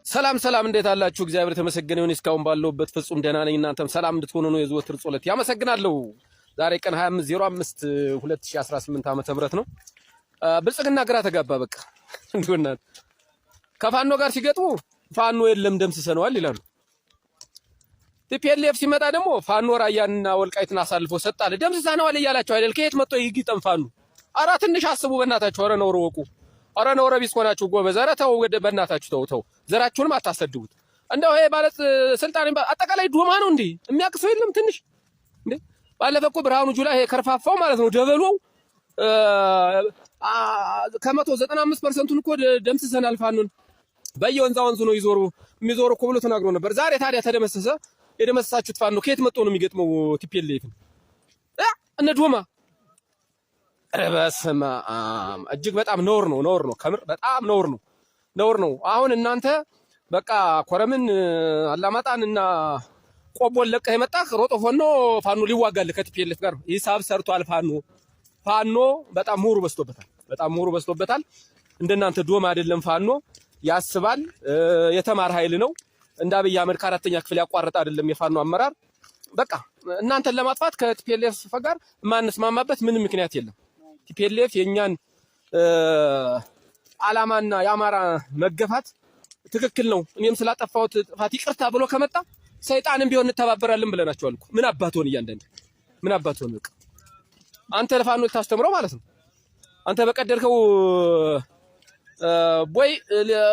ሰላም ሰላም እንዴት አላችሁ? እግዚአብሔር ተመሰገነ ይሁን። እስካሁን ባለውበት ፍጹም ደህና ነኝ። እናንተም ሰላም እንድትሆኑ ነው የዘወትር ጸሎት። ያመሰግናለሁ። ዛሬ ቀን 25/05/2018 ዓመተ ምህረት ነው። ብልጽግና ግራ ተጋባ። በቃ እንደውና ከፋኖ ጋር ሲገጥሙ ፋኖ የለም ደምስሰነዋል ይላሉ። ቲፒኤልኤፍ ሲመጣ ደግሞ ፋኖ ራያንና ወልቃይትን አሳልፎ ሰጣለ ደምስሰነዋል እያላችሁ አይደል? ከየት መጥቶ ይግጠም ፋኖ? ኧረ ትንሽ አስቡ በእናታችሁ። ኧረ ነው ወቁ። ኧረ ነው ረቢስ ሆናችሁ ጎበዝ። ኧረ ተው በእናታችሁ ተው። ዘራችሁንም አታሰድቡት። እንደው ይሄ ማለት ስልጣን አጠቃላይ ዶማ ነው እንዴ? የሚያቅሰው የለም ትንሽ እንዴ? ባለፈ እኮ ብርሃኑ ጁላ ይሄ ከርፋፋው ማለት ነው ደበሎው ከ195% እኮ ደምስሰናል ፋኖን በየወንዛ ወንዙ ነው የሚዞሩ እኮ ብሎ ተናግሮ ነበር። ዛሬ ታዲያ ተደመሰሰ። የደመሰሳችሁት ፋኖ ከየት መጥቶ ነው የሚገጥመው ቲፒኤልኤፍን? እነ ዶማ በስመ አብ እጅግ በጣም ነውር ነው። ከምር በጣም ነውር ነው። አሁን እናንተ በቃ ኮረምን አላማጣንና ቆቦን ለቀህ የመጣህ ሮጦ ፋኖ ሊዋጋልህ ከቲፒኤልኤፍ ጋር ሂሳብ ሰርቷል። ፋኖ በጣም ምሁሩ በዝቶበታል። እንደናንተ ዶማ አይደለም ፋኖ ያስባል። የተማረ ኃይል ነው። እንደ አብይ አህመድ ከአራተኛ ክፍል ያቋረጠ አይደለም የፋኖ አመራር። በቃ እናንተን ለማጥፋት ከቲፒኤልኤፍ ጋር ማንስማማበት ምንም ምክንያት የለም። ቲፒኤልኤፍ የኛን አላማና የአማራ መገፋት ትክክል ነው፣ እኔም ስላጠፋሁት ጥፋት ይቅርታ ብሎ ከመጣ ሰይጣንም ቢሆን እንተባበራለን ብለናቸዋል እኮ። ምን አባቶን በቃ አንተ ለፋኖ ልታስተምረው ማለት ነው። አንተ በቀደርከው ቦይ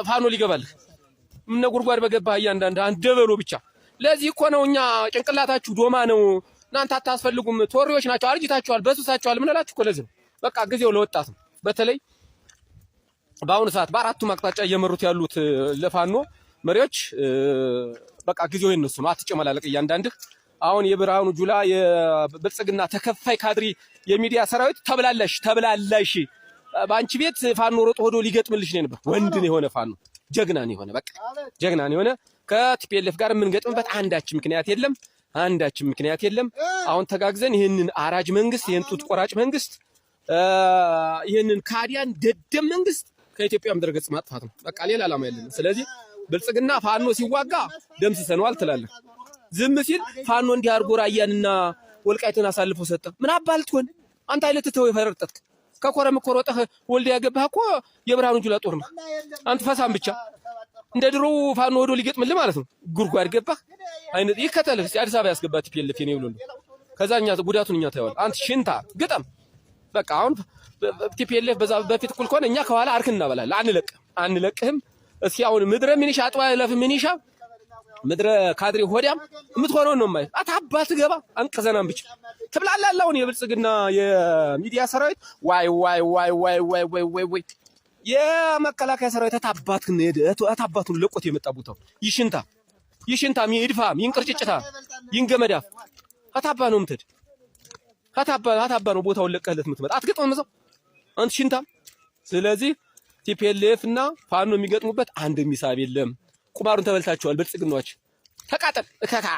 ፋኖ ሊገባልህ ምን ጉድጓድ በገባህ እያንዳንድ አንደበሎ ብቻ። ለዚህ እኮ ነው እኛ ጭንቅላታችሁ ዶማ ነው፣ እናንተ አታስፈልጉም፣ ቶሪዎች ናቸው፣ አርጅታችኋል፣ በሱሳችኋል ምን እላችሁ እኮ። ለዚህ ነው በቃ ጊዜው ለወጣት ነው። በተለይ በአሁኑ ሰዓት በአራቱም አቅጣጫ እየመሩት ያሉት ለፋኖ መሪዎች በቃ ጊዜው የነሱ ነው። አትጨመላለቅ እያንዳንድህ። አሁን የብርሃኑ ጁላ የብልጽግና ተከፋይ ካድሪ የሚዲያ ሰራዊት ተብላላሽ በአንቺ ቤት ፋኖ ሮጦ ሆዶ ሊገጥምልሽ ነው ነበር። ወንድን የሆነ ፋኖ ጀግናን የሆነ ከቲፒኤልኤፍ ጋር የምንገጥምበት አንዳችን ምክንያት የለም። አሁን ተጋግዘን ይህንን አራጅ መንግስት፣ ይህን ጡት ቆራጭ መንግስት፣ ይህንን ካዲያን ደደም መንግስት ከኢትዮጵያ ምድረ ገጽ ማጥፋት ነው። በቃ ሌላ ዓላማ የለንም። ስለዚህ ብልጽግና ፋኖ ሲዋጋ ደምስሰነዋል ትላለህ። ዝም ሲል ፋኖ እንዲህ አድርጎ ራያንና ወልቃይትን አሳልፎ ሰጠ። ምን አባልትሆን አንተ አይለትተው የፈረጠጥክ ከኮረም እኮ ሮጠህ ወልዲያ ያገባህ እኮ የብርሃኑ ጁላ ጦር ነው። አንተ ፈሳም ብቻ እንደ ድሮ ፋኖ ወዶ ሊገጥምልህ ማለት ነው። ጉድጓድ ገባህ አይነት ይከተልህ። እስቲ አዲስ አበባ ያስገባት ቲፒኤልኤፍ የኔ ብሎ ከዛኛ ጉዳቱን እኛ ታየዋል። አንተ ሽንታ ግጠም በቃ። አሁን ቲፒኤልኤፍ በፊት እኩል ከሆነ እኛ ከኋላ አርክ እናበላለን። አንለቅህም። እስኪ አሁን ምድረ ሚኒሻ አጥዋ ለፍ ሚኒሻ ምድረ ካድሬ ሆዲያም የምትሆነው ነው ማለት አታባት ገባ አንቀዘናም ብቻ ትብላላላውን የብልጽግና የሚዲያ ሰራዊት ዋይ የመከላከያ ሰራዊት አታባቱን ለቆት የመጣቡታው ይሽንታ ይድፋም ይንቅርጭጭታ ይንገመዳፍ አታባ ነው ምትድ አታባ ነው ቦታውን ለቀህለት ምትመጣ አትገጥም ዘው አንተ ሽንታ። ስለዚህ ቲፒኤልኤፍ እና ፋኖ የሚገጥሙበት አንድ ሚሳብ የለም። ቁማሩን ተበልታችኋል። ብልጽግናዎች ተቃጠል እከካ።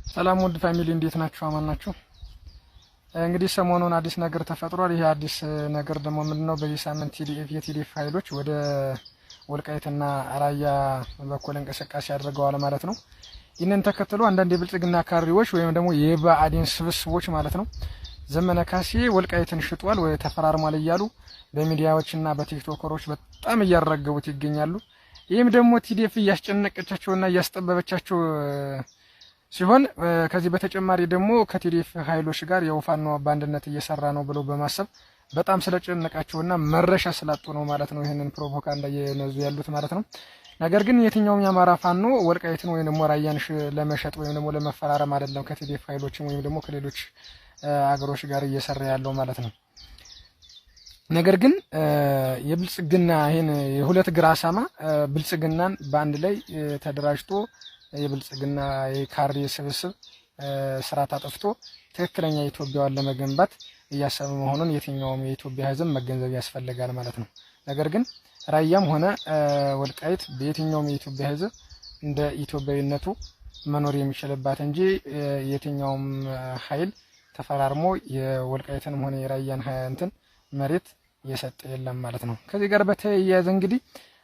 ሰላም ወድ ፋሚሊ እንዴት ናችሁ? አማን ናችሁ? እንግዲህ ሰሞኑን አዲስ ነገር ተፈጥሯል። ይሄ አዲስ ነገር ደግሞ ምንድነው? በዚህ ሳምንት የቲዲኤፍ ኃይሎች ወደ ወልቃይትና ራያ በኩል እንቅስቃሴ አድርገዋል ማለት ነው። ይህንን ተከትሎ አንዳንድ የብልጽግና ካድሬዎች ወይም ደግሞ የብአዴን ስብስቦች ማለት ነው ዘመነ ካሴ ወልቃይትን ሽጧል ወይ ተፈራርሟል እያሉ በሚዲያዎችና በቲክቶከሮች በጣም እያረገቡት ይገኛሉ። ይህም ደግሞ ቲዲኤፍ እያስጨነቀቻቸውና እያስጠበበቻቸው ሲሆን ከዚህ በተጨማሪ ደግሞ ከቲዲኤፍ ኃይሎች ጋር የፋኖ ባንድነት እየሰራ ነው ብለው በማሰብ በጣም ስለጨነቃቸውና መረሻ ስላጡ ነው ማለት ነው ይሄንን ፕሮፖጋንዳ እየነዙ ያሉት ማለት ነው። ነገር ግን የትኛውም የአማራ ፋኖ ወልቃይትን ወይም ደግሞ ራያን ለመሸጥ ወይም ደግሞ ለመፈራረም አይደለም ከቲዲኤፍ ኃይሎችም ወይም ደግሞ ከሌሎች አገሮች ጋር እየሰራ ያለው ማለት ነው። ነገር ግን የብልጽግና ይሄን የሁለት ግራ አሳማ ብልጽግናን በአንድ ላይ ተደራጅቶ የብልጽግና የካድሬ ስብስብ ስርዓት አጥፍቶ ትክክለኛ ኢትዮጵያን ለመገንባት እያሰበ መሆኑን የትኛውም የኢትዮጵያ ሕዝብ መገንዘብ ያስፈልጋል ማለት ነው። ነገር ግን ራያም ሆነ ወልቃይት በየትኛውም የኢትዮጵያ ሕዝብ እንደ ኢትዮጵያዊነቱ መኖር የሚችልባት እንጂ የትኛውም ኃይል ተፈራርሞ የወልቃይትንም ሆነ የራያን እንትን መሬት የሰጠ የለም ማለት ነው። ከዚህ ጋር በተያያዘ እንግዲህ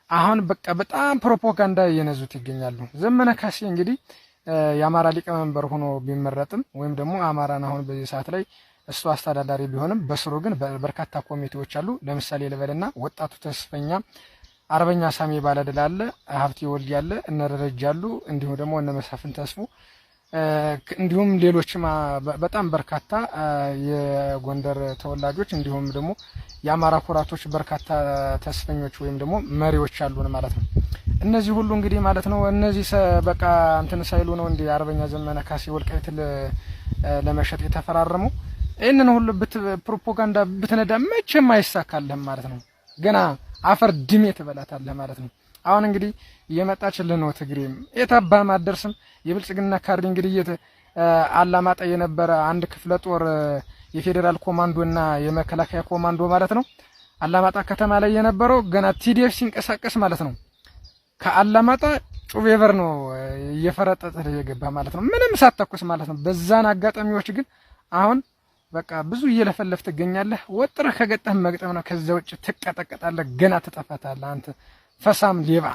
አሁን በቃ በጣም ፕሮፓጋንዳ እየነዙት ይገኛሉ። ዘመነ ካሴ እንግዲህ የአማራ ሊቀመንበር ሆኖ ቢመረጥም ወይም ደግሞ አማራን አሁን በዚህ ሰዓት ላይ እሱ አስተዳዳሪ ቢሆንም በስሩ ግን በርካታ ኮሚቴዎች አሉ። ለምሳሌ ልበልና ወጣቱ ተስፈኛ አርበኛ ሳሚ ባለድል አለ፣ ሀብቴ ወልድ ያለ፣ እነ ደረጃ አሉ፣ እንዲሁም ደግሞ እነ መሳፍን ተስፉ እንዲሁም ሌሎችም በጣም በርካታ የጎንደር ተወላጆች እንዲሁም ደግሞ የአማራ ኩራቶች በርካታ ተስፈኞች ወይም ደግሞ መሪዎች አሉን ማለት ነው። እነዚህ ሁሉ እንግዲህ ማለት ነው እነዚህ በቃ እንትን ሳይሉ ነው እንደ አርበኛ ዘመነ ካሴ ወልቃይት ለመሸጥ የተፈራረመው። ይህንን ሁሉ ፕሮፓጋንዳ ብትነዳ መቼም አይሳካልህም ማለት ነው። ገና አፈር ድሜ ትበላታለህ ማለት ነው። አሁን እንግዲህ እየመጣችልህ ነው። ትግሬም የታባ ማደርስም የብልጽግና ካርድ እንግዲህ አላማጣ የነበረ አንድ ክፍለ ጦር የፌዴራል ኮማንዶና የመከላከያ ኮማንዶ ማለት ነው አላማጣ ከተማ ላይ የነበረው ገና ቲዲኤፍ ሲንቀሳቀስ ማለት ነው ከአላማጣ ጩቤበር ነው እየፈረጠጠ የገባ ማለት ነው፣ ምንም ሳትተኩስ ማለት ነው። በዛን አጋጣሚዎች ግን አሁን በቃ ብዙ እየለፈለፍ ትገኛለህ። ወጥረህ ከገጠህ መግጠም ነው። ከዛ ውጭ ትቀጠቀጣለህ፣ ገና ትጠፋታለህ አንተ ፈሳም ሌባ።